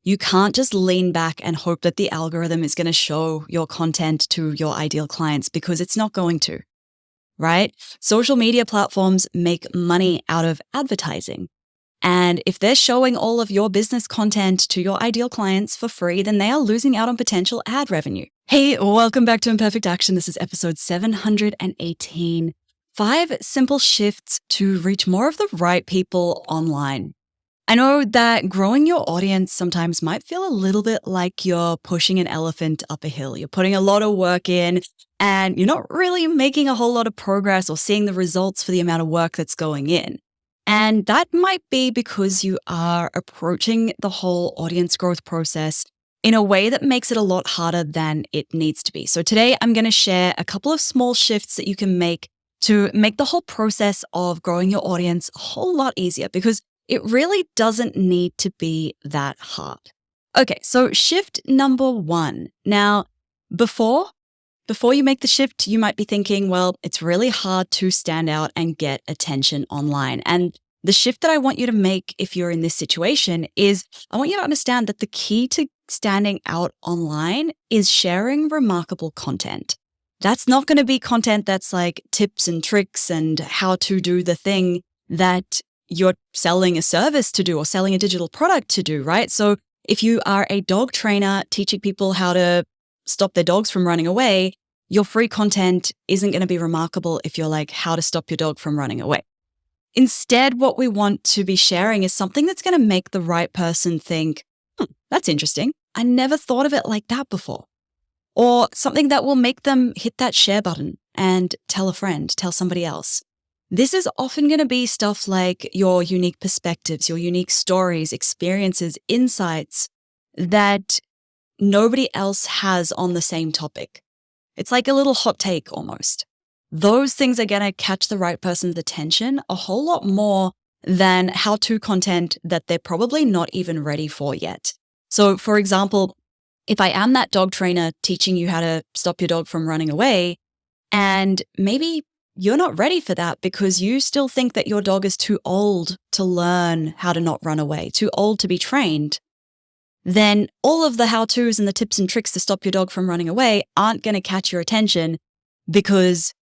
You can't just lean back and hope that the algorithm is going to show your content to your ideal clients because it's not going to, right? Social media platforms make money out of advertising. And if they're showing all of your business content to your ideal clients for free, then they are losing out on potential ad revenue. Hey, welcome back to Imperfect Action. This is episode 718. 5 simple shifts to reach more of the right people online. I know that growing your audience sometimes might feel a little bit like you're pushing an elephant up a hill. You're putting a lot of work in and you're not really making a whole lot of progress or seeing the results for the amount of work that's going in. And that might be because you are approaching the whole audience growth process in a way that makes it a lot harder than it needs to be. So today I'm going to share a couple of small shifts that you can make to make the whole process of growing your audience a whole lot easier, because it really doesn't need to be that hard. Okay, so shift number 1. Now, before you make the shift, you might be thinking, well, it's really hard to stand out and get attention online. And the shift that I want you to make if you're in this situation is I want you to understand that the key to standing out online is sharing remarkable content. That's not going to be content that's like tips and tricks and how to do the thing that you're selling a service to do or selling a digital product to do, right? So if you are a dog trainer teaching people how to stop their dogs from running away, your free content isn't going to be remarkable if you're like how to stop your dog from running away. Instead, what we want to be sharing is something that's going to make the right person think, that's interesting. I never thought of it like that before. Or something that will make them hit that share button and tell a friend, tell somebody else. This is often going to be stuff like your unique perspectives, your unique stories, experiences, insights that nobody else has on the same topic. It's like a little hot take almost. Those things are going to catch the right person's attention a whole lot more than how-to content that they're probably not even ready for yet. So for example, if I am that dog trainer teaching you how to stop your dog from running away, and maybe you're not ready for that because you still think that your dog is too old to learn how to not run away, too old to be trained, then all of the how-tos and the tips and tricks to stop your dog from running away aren't going to catch your attention because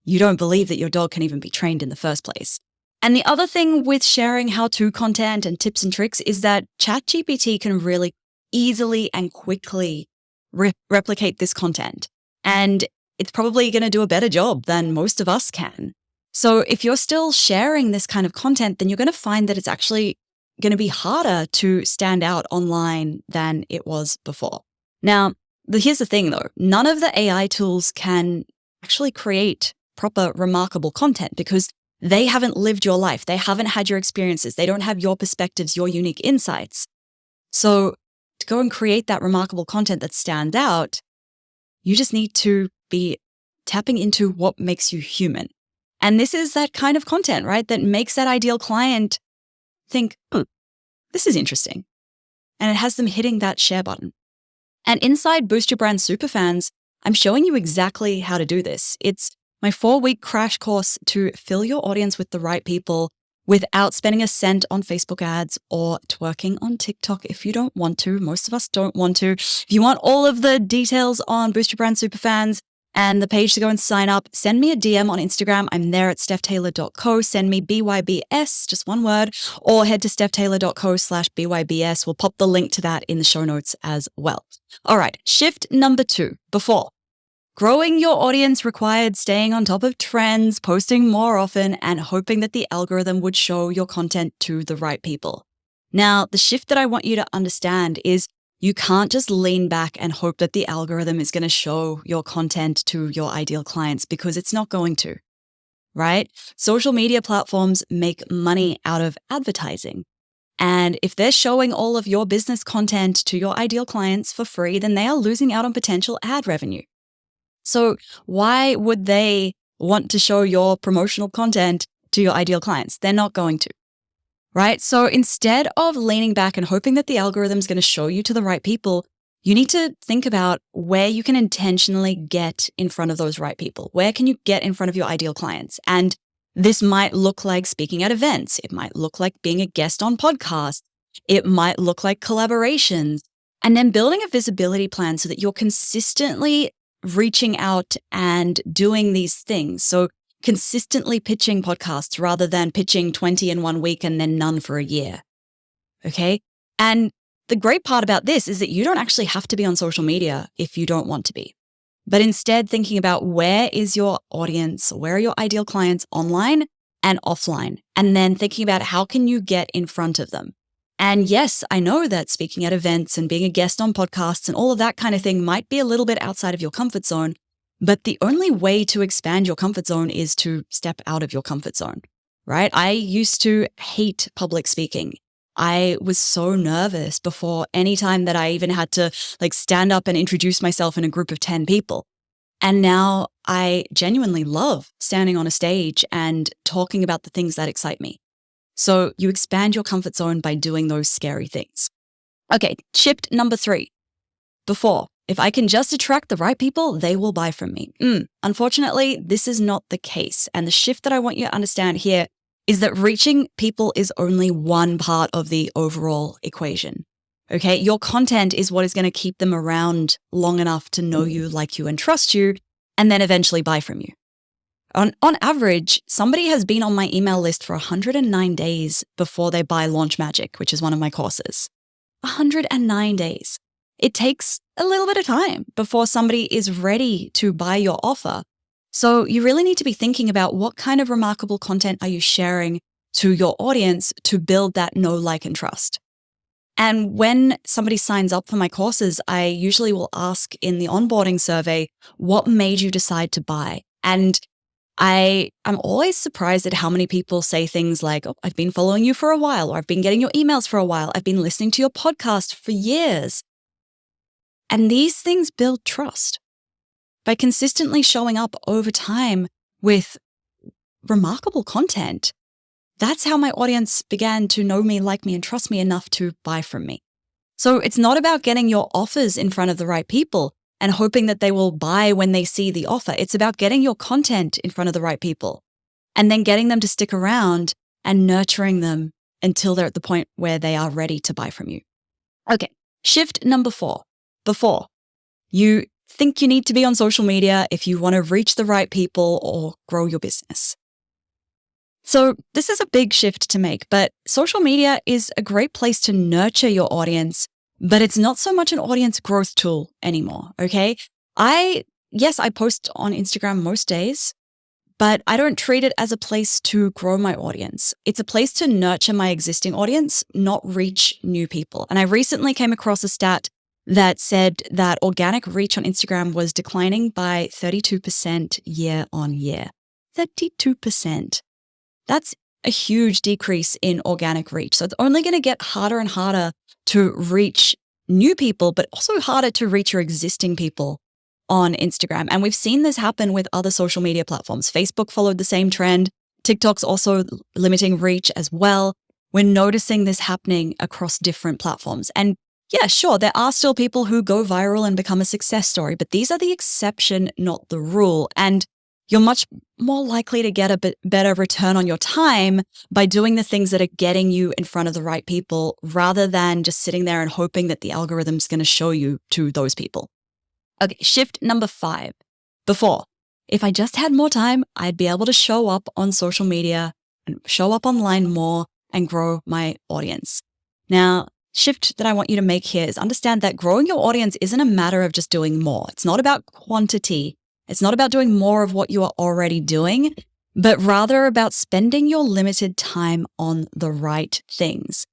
you don't believe that your dog can even be trained in the first place. And the other thing with sharing how-to content and tips and tricks is that ChatGPT can really easily and quickly replicate this content. And it's probably going to do a better job than most of us can. So if you're still sharing this kind of content, then you're going to find that it's actually going to be harder to stand out online than it was before. Now, here's the thing though, none of the AI tools can actually create proper, remarkable content because they haven't lived your life. They haven't had your experiences. They don't have your perspectives, your unique insights. So to go and create that remarkable content that stands out, you just need to be tapping into what makes you human. And this is that kind of content, right? That makes that ideal client think, this is interesting. And it has them hitting that share button. And inside Boost Your Brand Superfans, I'm showing you exactly how to do this. It's my 4-week crash course to fill your audience with the right people without spending a cent on Facebook ads or twerking on TikTok if you don't want to. Most of us don't want to. If you want all of the details on Boost Your Brand Superfans and the page to go and sign up, send me a DM on Instagram. I'm there at stephtaylor.co. Send me BYBS, just one word, or head to stephtaylor.co/BYBS. We'll pop the link to that in the show notes as well. All right, shift number 2, before. Growing your audience required staying on top of trends, posting more often, and hoping that the algorithm would show your content to the right people. Now, the shift that I want you to understand is you can't just lean back and hope that the algorithm is going to show your content to your ideal clients because it's not going to, right? Social media platforms make money out of advertising. And if they're showing all of your business content to your ideal clients for free, then they are losing out on potential ad revenue. So why would they want to show your promotional content to your ideal clients? They're not going to, right? So instead of leaning back and hoping that the algorithm is going to show you to the right people, you need to think about where you can intentionally get in front of those right people. Where can you get in front of your ideal clients? And this might look like speaking at events. It might look like being a guest on podcasts. It might look like collaborations. And then building a visibility plan so that you're consistently reaching out and doing these things. So consistently pitching podcasts rather than pitching 20 in 1 week and then none for a year. Okay. And the great part about this is that you don't actually have to be on social media if you don't want to be, but instead thinking about where is your audience, where are your ideal clients online and offline, and then thinking about how can you get in front of them. And yes, I know that speaking at events and being a guest on podcasts and all of that kind of thing might be a little bit outside of your comfort zone, but the only way to expand your comfort zone is to step out of your comfort zone, right? I used to hate public speaking. I was so nervous before any time that I even had to stand up and introduce myself in a group of 10 people. And now I genuinely love standing on a stage and talking about the things that excite me. So you expand your comfort zone by doing those scary things. Okay, shift number 3. Before, if I can just attract the right people, they will buy from me. Unfortunately, this is not the case. And the shift that I want you to understand here is that reaching people is only one part of the overall equation. Okay, your content is what is going to keep them around long enough to know you, like you, and trust you, and then eventually buy from you. On average, somebody has been on my email list for 109 days before they buy Launch Magic, which is one of my courses. 109 days. It takes a little bit of time before somebody is ready to buy your offer. So you really need to be thinking about what kind of remarkable content are you sharing to your audience to build that know, like, and trust. And when somebody signs up for my courses, I usually will ask in the onboarding survey, what made you decide to buy? And I'm always surprised at how many people say things like, oh, I've been following you for a while, or I've been getting your emails for a while. I've been listening to your podcast for years. And these things build trust. By consistently showing up over time with remarkable content, that's how my audience began to know me, like me, and trust me enough to buy from me. So it's not about getting your offers in front of the right people and hoping that they will buy when they see the offer. It's about getting your content in front of the right people and then getting them to stick around and nurturing them until they're at the point where they are ready to buy from you. Okay, shift number 4. Before, you think you need to be on social media if you want to reach the right people or grow your business. So this is a big shift to make, but social media is a great place to nurture your audience, but it's not so much an audience growth tool anymore, okay? I post on Instagram most days, but I don't treat it as a place to grow my audience. It's a place to nurture my existing audience, not reach new people. And I recently came across a stat that said that organic reach on Instagram was declining by 32% year on year. 32%. That's a huge decrease in organic reach. So it's only going to get harder and harder to reach new people, but also harder to reach your existing people on Instagram. And we've seen this happen with other social media platforms. Facebook followed the same trend. TikTok's also limiting reach as well. We're noticing this happening across different platforms. And yeah, sure, there are still people who go viral and become a success story, but these are the exception, not the rule. And you're much more likely to get a bit better return on your time by doing the things that are getting you in front of the right people rather than just sitting there and hoping that the algorithm's going to show you to those people. Okay, shift number 5. Before, if I just had more time, I'd be able to show up on social media and show up online more and grow my audience. Now, shift that I want you to make here is understand that growing your audience isn't a matter of just doing more. It's not about quantity. It's not about doing more of what you are already doing, but rather about spending your limited time on the right things.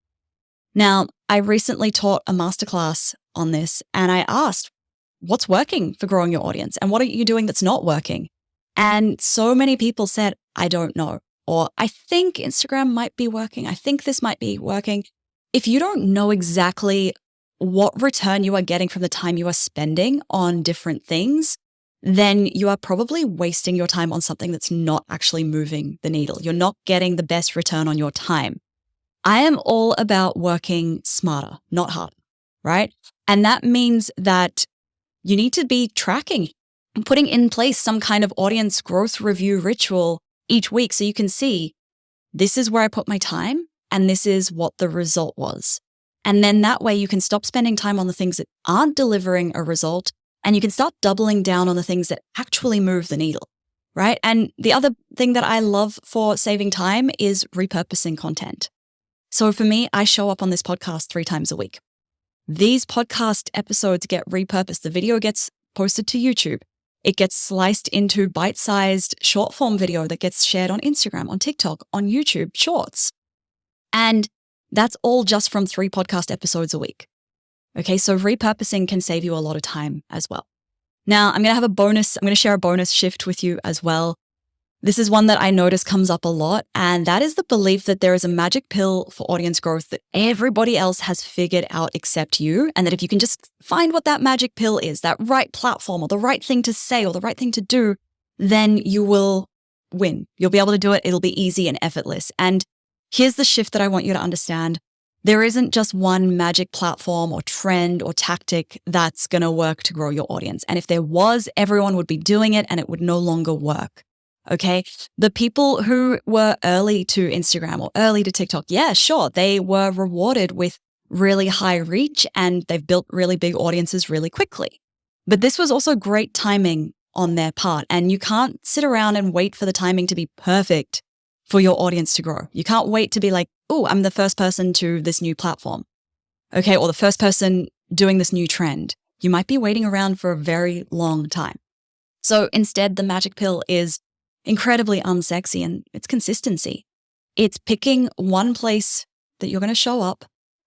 Now, I recently taught a masterclass on this and I asked, what's working for growing your audience? And what are you doing that's not working? And so many people said, I don't know. Or I think Instagram might be working. I think this might be working. If you don't know exactly what return you are getting from the time you are spending on different things, then you are probably wasting your time on something that's not actually moving the needle. You're not getting the best return on your time. I am all about working smarter, not harder, right? And that means that you need to be tracking and putting in place some kind of audience growth review ritual each week so you can see this is where I put my time and this is what the result was. And then that way you can stop spending time on the things that aren't delivering a result, and you can start doubling down on the things that actually move the needle, right? And the other thing that I love for saving time is repurposing content. So for me, I show up on this podcast 3 times a week. These podcast episodes get repurposed. The video gets posted to YouTube. It gets sliced into bite-sized short form video that gets shared on Instagram, on TikTok, on YouTube, Shorts. And that's all just from 3 podcast episodes a week. Okay, so repurposing can save you a lot of time as well. Now, I'm going to share a bonus shift with you as well. This is one that I notice comes up a lot, and that is the belief that there is a magic pill for audience growth that everybody else has figured out except you, and that if you can just find what that magic pill is, that right platform or the right thing to say or the right thing to do, then you will win. You'll be able to do it. It'll be easy and effortless. And here's the shift that I want you to understand. There isn't just one magic platform or trend or tactic that's going to work to grow your audience. And if there was, everyone would be doing it and it would no longer work. Okay. The people who were early to Instagram or early to TikTok, yeah, sure. They were rewarded with really high reach and they've built really big audiences really quickly. But this was also great timing on their part. And you can't sit around and wait for the timing to be perfect for your audience to grow. You can't wait to be like, oh, I'm the first person to this new platform. Okay. Or the first person doing this new trend. You might be waiting around for a very long time. So instead, the magic pill is incredibly unsexy, and it's consistency. It's picking one place that you're going to show up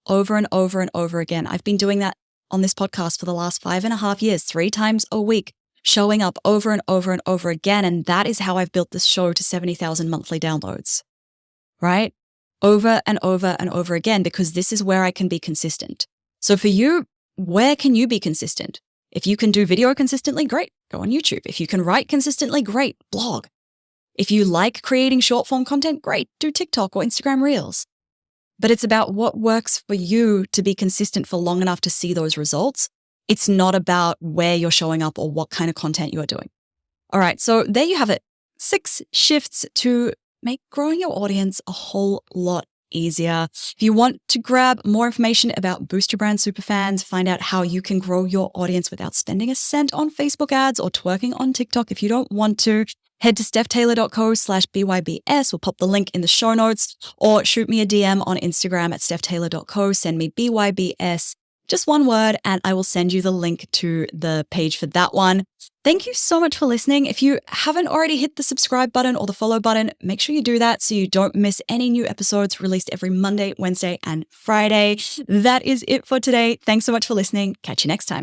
over and over and over again. I've been doing that on this podcast for the last 5.5 years, 3 times a week, showing up over and over and over again. And that is how I've built this show to 70,000 monthly downloads, right? Over and over and over again, because this is where I can be consistent. So for you, where can you be consistent? If you can do video consistently, great, go on YouTube. If you can write consistently, great, blog. If you like creating short form content, great, do TikTok or Instagram Reels. But it's about what works for you to be consistent for long enough to see those results. It's not about where you're showing up or what kind of content you're doing. All right, so there you have it. 6 shifts to make growing your audience a whole lot easier. If you want to grab more information about Boost Your Brand Superfans, find out how you can grow your audience without spending a cent on Facebook ads or twerking on TikTok if you don't want to, head to stephtaylor.co/BYBS. We'll pop the link in the show notes, or shoot me a DM on Instagram at stephtaylor.co. Send me BYBS, just one word, and I will send you the link to the page for that one. Thank you so much for listening. If you haven't already hit the subscribe button or the follow button, make sure you do that so you don't miss any new episodes released every Monday, Wednesday, and Friday. That is it for today. Thanks so much for listening. Catch you next time.